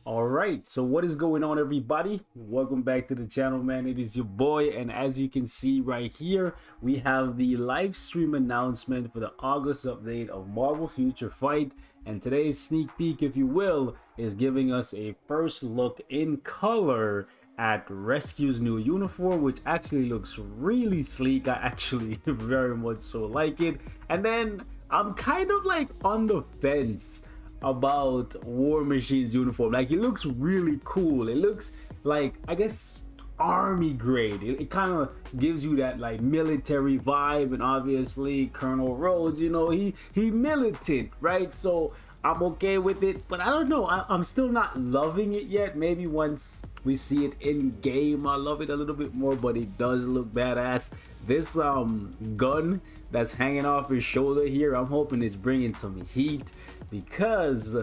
All right, so what is going on, everybody? Welcome back to the channel, man. It is your boy, and as you can see right here, we have the live stream announcement for the August update of Marvel Future Fight. And today's sneak peek, if you will, is giving us a first look in color at Rescue's new uniform, which actually looks really sleek. I actually very much so like it. And then I'm kind of like on the fence about War Machine's uniform. Like, it looks really cool. It looks like, I guess, army grade. It kind of gives you that like military vibe, and obviously Colonel Rhodes, you know, he militant, right? So I'm okay with it, but I don't know, I'm still not loving it yet. Maybe once we see it in game, I'll love it a little bit more, but it does look badass. This gun that's hanging off his shoulder here, I'm hoping it's bringing some heat, because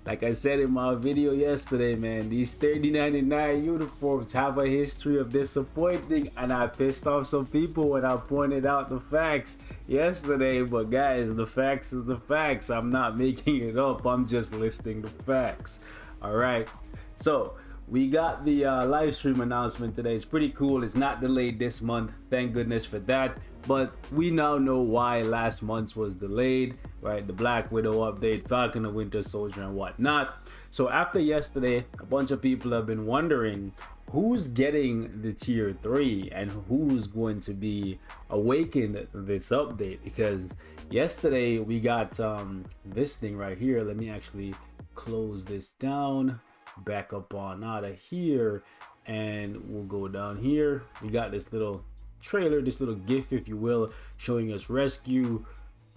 like I said in my video yesterday, man, these 3099 uniforms have a history of disappointing, and I pissed off some people when I pointed out the facts yesterday. But guys, the facts is the facts. I'm not making it up, I'm just listing the facts. All right, so we got the live stream announcement today. It's pretty cool. It's not delayed this month, thank goodness for that. But we now know why last month's was delayed, right? The Black Widow update, Falcon and Winter Soldier, and whatnot. So after yesterday, a bunch of people have been wondering who's getting the tier 3 and who's going to be awakened this update, because yesterday we got this thing right here. Let me actually close this down, back up on out of here, and we'll go down here. We got this little trailer, this little gif, if you will, showing us Rescue,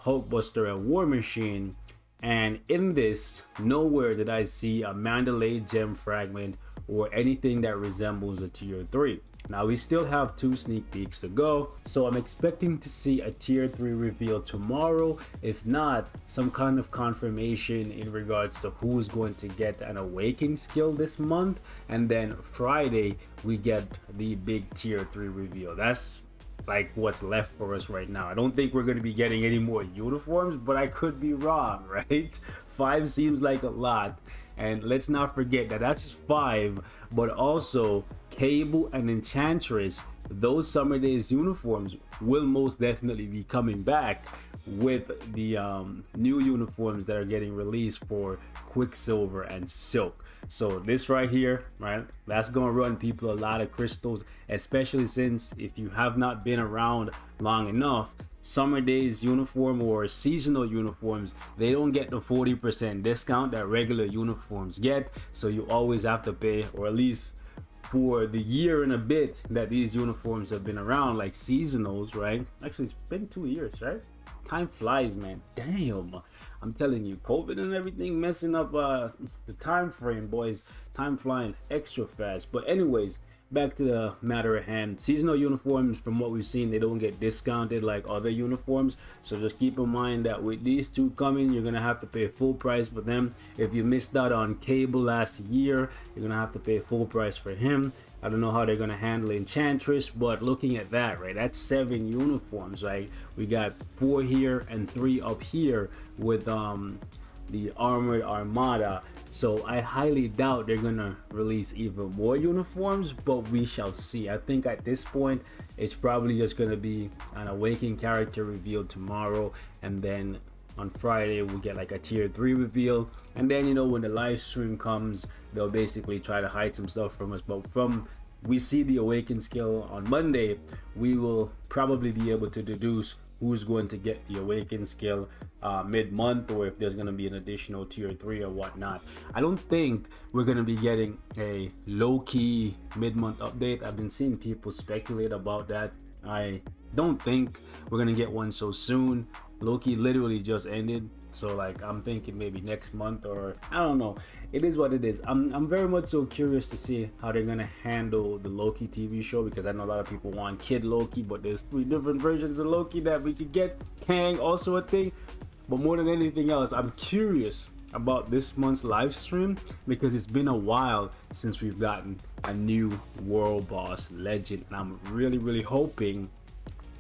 Hulkbuster, and War Machine. And in this, nowhere did I see a Mandalay gem fragment or anything that resembles a tier 3. Now we still have 2 sneak peeks to go, so I'm expecting to see a tier 3 reveal tomorrow, if not some kind of confirmation in regards to who's going to get an awakening skill this month. And then Friday we get the big tier 3 reveal. That's like what's left for us right now. I don't think we're going to be getting any more uniforms, but I could be wrong, right? 5 seems like a lot, and let's not forget that that's just 5, but also Cable and Enchantress, those Summer Days uniforms will most definitely be coming back with the new uniforms that are getting released for Quicksilver and Silk. So this right here, right, that's gonna run people a lot of crystals, especially since if you have not been around long enough, Summer Days uniform or seasonal uniforms, they don't get the 40% discount that regular uniforms get. So you always have to pay, or at least for the year and a bit that these uniforms have been around, like seasonals, right? Actually, it's been 2 years, right? Time flies, man. Damn, I'm telling you, COVID and everything messing up the time frame, boys. Time flying extra fast. But anyways, back to the matter at hand. Seasonal uniforms, from what we've seen, they don't get discounted like other uniforms. So just keep in mind that with these 2 coming, you're gonna have to pay full price for them. If you missed out on Cable last year, you're gonna have to pay full price for him. I don't know how they're gonna handle Enchantress, but looking at that, right, that's 7 uniforms, right? We got 4 here and 3 up here with the Armored Armada. So I highly doubt they're gonna release even more uniforms, but we shall see. I think at this point it's probably just gonna be an awakening character reveal tomorrow, and then on Friday we'll get like a tier 3 reveal. And then, you know, when the live stream comes, they'll basically try to hide some stuff from us. But from we see the awaken skill on Monday, we will probably be able to deduce who's going to get the awaken skill mid-month, or if there's going to be an additional tier 3 or whatnot. I don't think we're going to be getting a low-key mid-month update. I've been seeing people speculate about that. I don't think we're going to get one so soon. Loki literally just ended, so like I'm thinking maybe next month, or I don't know. It is what it is. I'm very much so curious to see how they're gonna handle the Loki TV show, because I know a lot of people want Kid Loki, but there's 3 different versions of Loki that we could get. Kang also a thing. But more than anything else, I'm curious about this month's live stream, because it's been a while since we've gotten a new World Boss Legend, and I'm really hoping,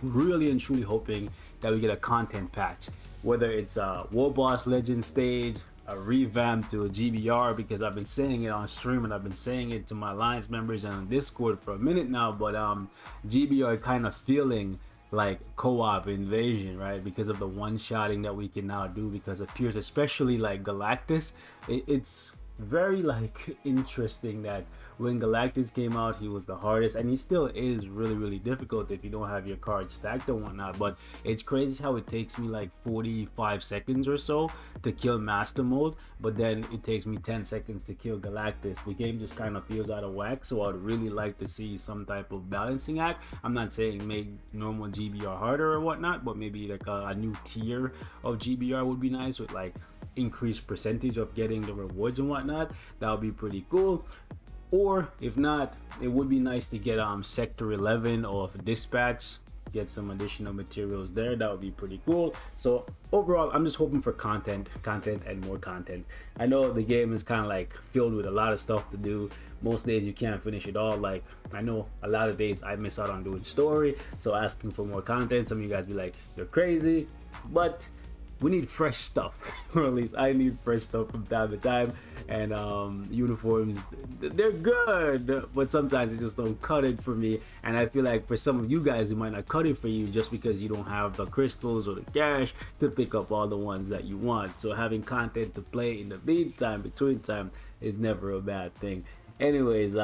really and truly hoping that we get a content patch, whether it's a World Boss Legend stage, a revamp to a GBR, because I've been saying it on stream and I've been saying it to my Alliance members and on Discord for a minute now. But GBR kind of feeling like co-op invasion, right? Because of the one-shotting that we can now do because of Pierce, especially like Galactus. It's very like interesting that when Galactus came out, he was the hardest, and he still is really difficult if you don't have your cards stacked and whatnot. But it's crazy how it takes me like 45 seconds or so to kill Master Mode, but then it takes me 10 seconds to kill Galactus. The game just kind of feels out of whack, so I'd really like to see some type of balancing act. I'm not saying make normal GBR harder or whatnot, but maybe like a new tier of GBR would be nice, with like increased percentage of getting the rewards and whatnot. That would be pretty cool. Or if not, it would be nice to get Sector 11 of Dispatch, get some additional materials there. That would be pretty cool. So overall, I'm just hoping for content and more content. I know the game is kind of like filled with a lot of stuff to do. Most days you can't finish it all. Like, I know a lot of days I miss out on doing story, so asking for more content, some of you guys be like, you're crazy, but we need fresh stuff, or at least I need fresh stuff from time to time. And uniforms, they're good, but sometimes it just don't cut it for me. And I feel like for some of you guys, it might not cut it for you just because you don't have the crystals or the cash to pick up all the ones that you want. So having content to play in the meantime, between time, is never a bad thing. Anyways,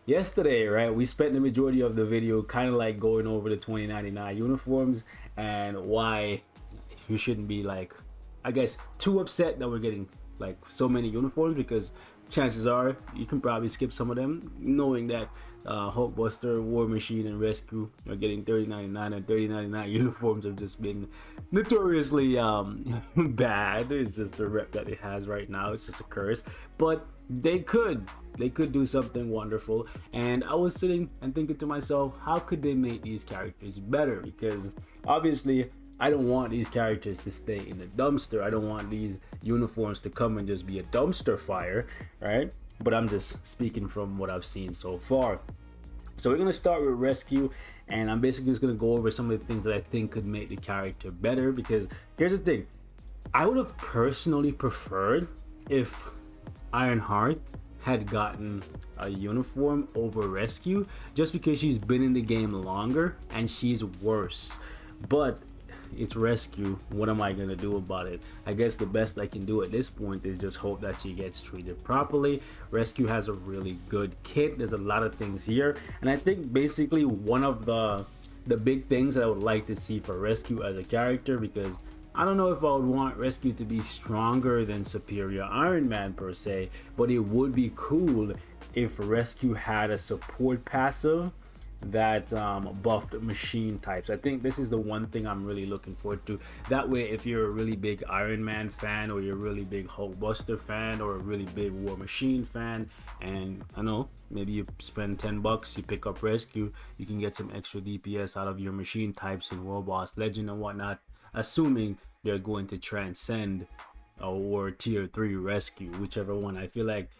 yesterday, right, we spent the majority of the video kind of like going over the 2099 uniforms and why you shouldn't be like, I guess, too upset that we're getting like so many uniforms, because chances are you can probably skip some of them, knowing that Hulkbuster, War Machine, and Rescue are getting 3099, and 3099 uniforms have just been notoriously bad. It's just the rep that it has right now. It's just a curse, but they could do something wonderful. And I was sitting and thinking to myself, how could they make these characters better? Because obviously I don't want these characters to stay in the dumpster. I don't want these uniforms to come and just be a dumpster fire, right? But I'm just speaking from what I've seen so far. So we're gonna start with Rescue, and I'm basically just gonna go over some of the things that I think could make the character better. Because here's the thing, I would have personally preferred if Ironheart had gotten a uniform over Rescue, just because she's been in the game longer and she's worse. But it's Rescue. What am I gonna do about it? I guess the best I can do at this point is just hope that she gets treated properly. Rescue has a really good kit. There's a lot of things here, and I think basically one of the big things that I would like to see for Rescue as a character, because I don't know if I would want Rescue to be stronger than Superior Iron Man per se, but it would be cool if Rescue had a support passive that buffed machine types. I think this is the one thing I'm really looking forward to. That way, if you're a really big Iron Man fan, or you're a really big Hulkbuster fan, or a really big War Machine fan, and I know maybe you spend $10, you pick up Rescue, you can get some extra DPS out of your machine types in World Boss Legend and whatnot, assuming they're going to transcend or tier 3 Rescue, whichever one. I feel like,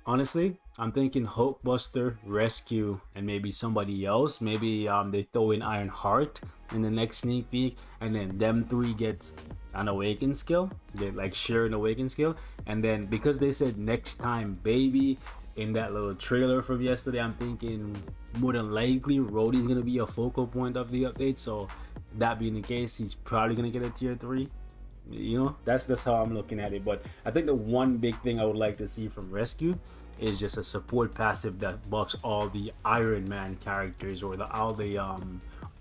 honestly, I'm thinking Hulkbuster, Rescue, and maybe somebody else. Maybe they throw in Ironheart in the next sneak peek, and then them three get an awaken skill, get like share an awaken skill. And then because they said next time baby in that little trailer from yesterday, I'm thinking more than likely Rhodey's gonna be a focal point of the update. So that being the case, he's probably gonna get a tier 3. You know, that's how I'm looking at it. But I think the one big thing I would like to see from Rescue is just a support passive that buffs all the Iron Man characters, or all the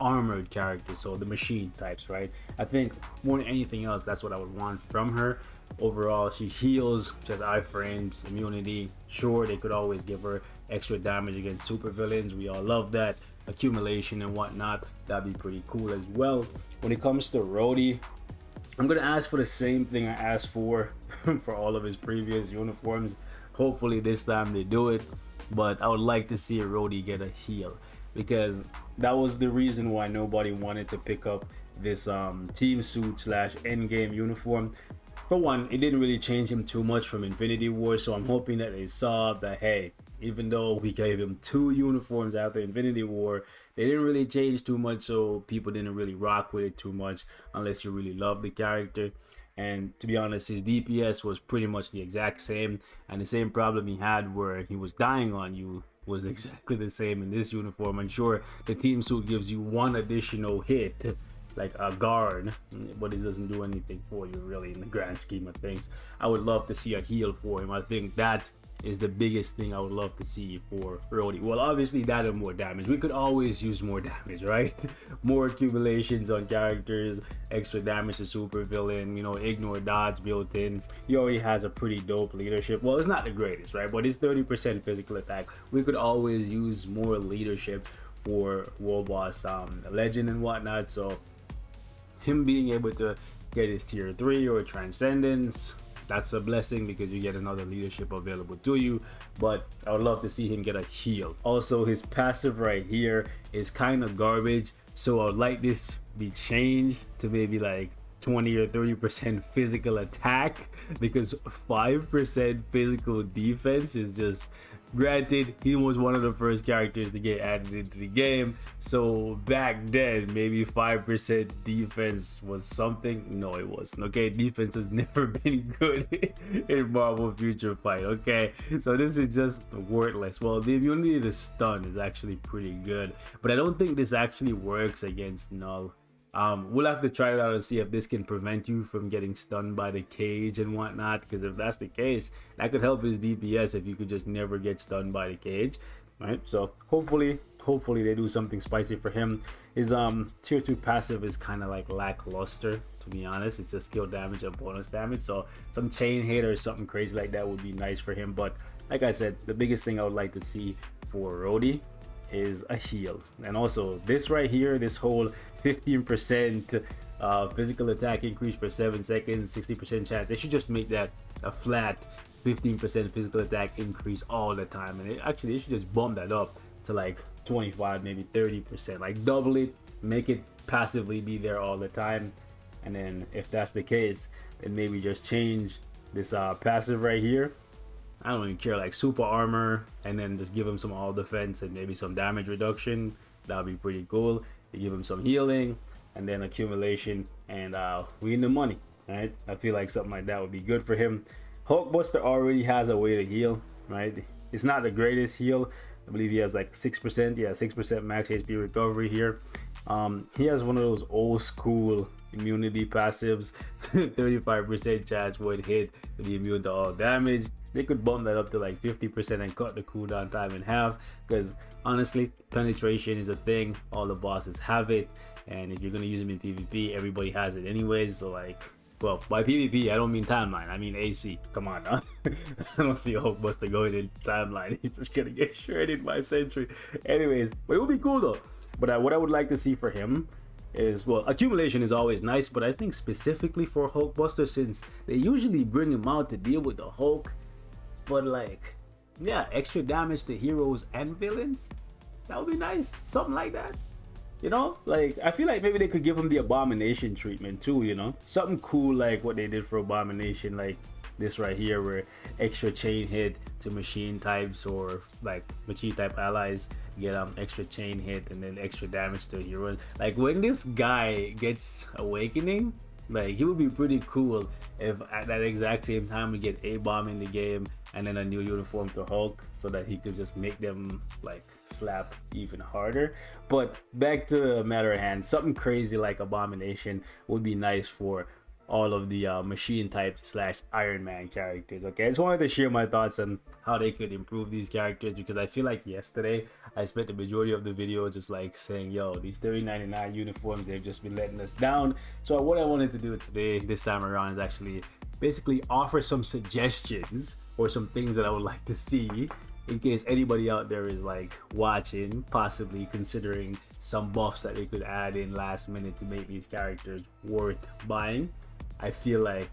armored characters, so the machine types, right? I think more than anything else, that's what I would want from her. Overall, she heals, she has iframes, immunity. Sure, they could always give her extra damage against supervillains. We all love that. Accumulation and whatnot, that'd be pretty cool as well. When it comes to Rhodey, I'm gonna ask for the same thing I asked for for all of his previous uniforms. Hopefully this time they do it, but I would like to see Rhodey get a heal, because that was the reason why nobody wanted to pick up this team suit / endgame uniform. For one, it didn't really change him too much from Infinity War, so I'm hoping that they saw that, hey, even though we gave him 2 uniforms after Infinity War, they didn't really change too much, so people didn't really rock with it too much unless you really love the character. And to be honest, his DPS was pretty much the exact same, and the same problem he had where he was dying on you was exactly the same in this uniform. And sure, the team suit gives you one additional hit, like a guard, but it doesn't do anything for you really in the grand scheme of things. I would love to see a heal for him. I think that is the biggest thing I would love to see for Rhodey. Well, obviously that and more damage. We could always use more damage, right? More accumulations on characters, extra damage to super villain, you know, ignore dodge built in. He already has a pretty dope leadership. Well, it's not the greatest, right? But it's 30% physical attack. We could always use more leadership for World Boss Legend and whatnot. So him being able to get his tier 3 or Transcendence, that's a blessing because you get another leadership available to you. But I would love to see him get a heal. Also, his passive right here is kind of garbage, so I would like this be changed to maybe like 20 or 30% physical attack, because 5% physical defense is just, granted, he was one of the first characters to get added into the game, so back then maybe 5% defense was something. No, it wasn't. Okay, defense has never been good in Marvel Future Fight. Okay, so this is just worthless. Well, the immunity to stun is actually pretty good, but I don't think this actually works against Null. We'll have to try it out and see if this can prevent you from getting stunned by the cage and whatnot, because if that's the case, that could help his DPS if you could just never get stunned by the cage, right? So hopefully they do something spicy for him. His tier 2 passive is kind of like lackluster, to be honest. It's just skill damage and bonus damage, so some chain hit or something crazy like that would be nice for him. But like I said, the biggest thing I would like to see for Rhodey is a heal. And also this right here, this whole 15% physical attack increase for 7 seconds, 60% chance, they should just make that a flat 15% physical attack increase all the time. And they should just bump that up to like 25, maybe 30%, like double it, make it passively be there all the time. And then if that's the case, then maybe just change this passive right here. I don't even care, like super armor, and then just give him some all defense and maybe some damage reduction. That would be pretty cool. You give him some healing and then accumulation, and we in the money, right? I feel like something like that would be good for him. Hulkbuster already has a way to heal, right? It's not the greatest heal. I believe he has like 6%, yeah, 6% max HP recovery here. He has one of those old school immunity passives, 35% chance would hit to be immune to all damage. They could bump that up to like 50% and cut the cooldown time in half, because honestly, penetration is a thing. All the bosses have it, and if you're gonna use them in PvP, everybody has it anyways. So like, well, by PvP I don't mean timeline, I mean AC. Come on now. I don't see a Hulkbuster going in timeline. He's just gonna get shredded by Sentry. Anyways, but it would be cool though. But what I would like to see for him is, well, accumulation is always nice, but I think specifically for Hulkbuster, since they usually bring him out to deal with the Hulk, but like, yeah, extra damage to heroes and villains, that would be nice. Something like that, you know? Like, I feel like maybe they could give him the Abomination treatment too, you know? Something cool like what they did for Abomination, like this right here, where extra chain hit to machine types, or like machine type allies get extra chain hit and then extra damage to heroes. Like when this guy gets awakening, like he would be pretty cool if at that exact same time we get A-bomb in the game and then a new uniform to Hulk, so that he could just make them like slap even harder. But back to the matter at hand, something crazy like Abomination would be nice for all of the machine type / Iron Man characters. Okay, I just wanted to share my thoughts on how they could improve these characters, because I feel like yesterday I spent the majority of the video just like saying, yo, these 30.99 uniforms, they've just been letting us down. So what I wanted to do today, this time around, is actually basically offer some suggestions or some things that I would like to see, in case anybody out there is like watching, possibly considering some buffs that they could add in last minute to make these characters worth buying. I feel like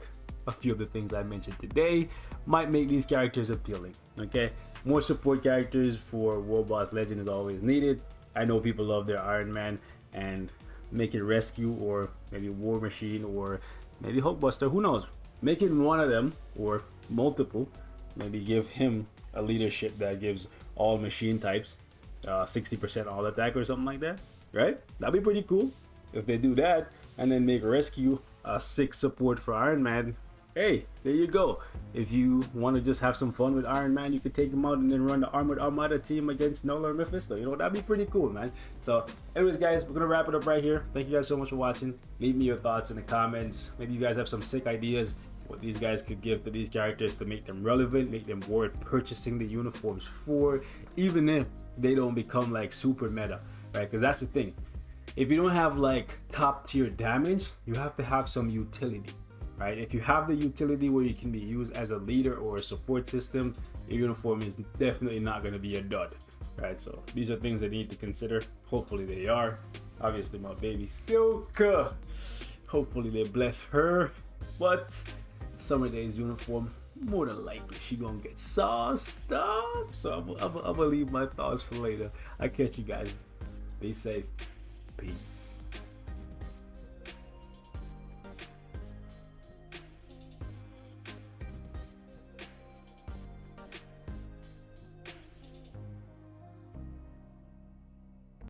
a few of the things I mentioned today might make these characters appealing. Okay, more support characters for World Boss Legend is always needed. I know people love their Iron Man, and make it Rescue, or maybe War Machine, or maybe Hulkbuster, who knows? Make it one of them or multiple. Maybe give him a leadership that gives all machine types 60% all attack or something like that, right? That'd be pretty cool if they do that. And then make Rescue sick support for Iron Man, hey, there you go. If you want to just have some fun with Iron Man, you could take him out and then run the Armored Armada team against Null or Mephisto. You know, that'd be pretty cool, man. So anyways, guys, we're gonna wrap it up right here. Thank you guys so much for watching. Leave me your thoughts in the comments. Maybe you guys have some sick ideas what these guys could give to these characters to make them relevant, make them worth purchasing the uniforms for, even if they don't become like super meta, right? Because that's the thing. If you don't have like top tier damage, you have to have some utility, right? If you have the utility where you can be used as a leader or a support system, your uniform is definitely not going to be a dud, right? So these are things that you need to consider. Hopefully they are. Obviously my baby Silka, hopefully they bless her, but Summer Days uniform, more than likely she gonna get sauced up. So I'm gonna leave my thoughts for later. I'll catch you guys. Be safe. Peace.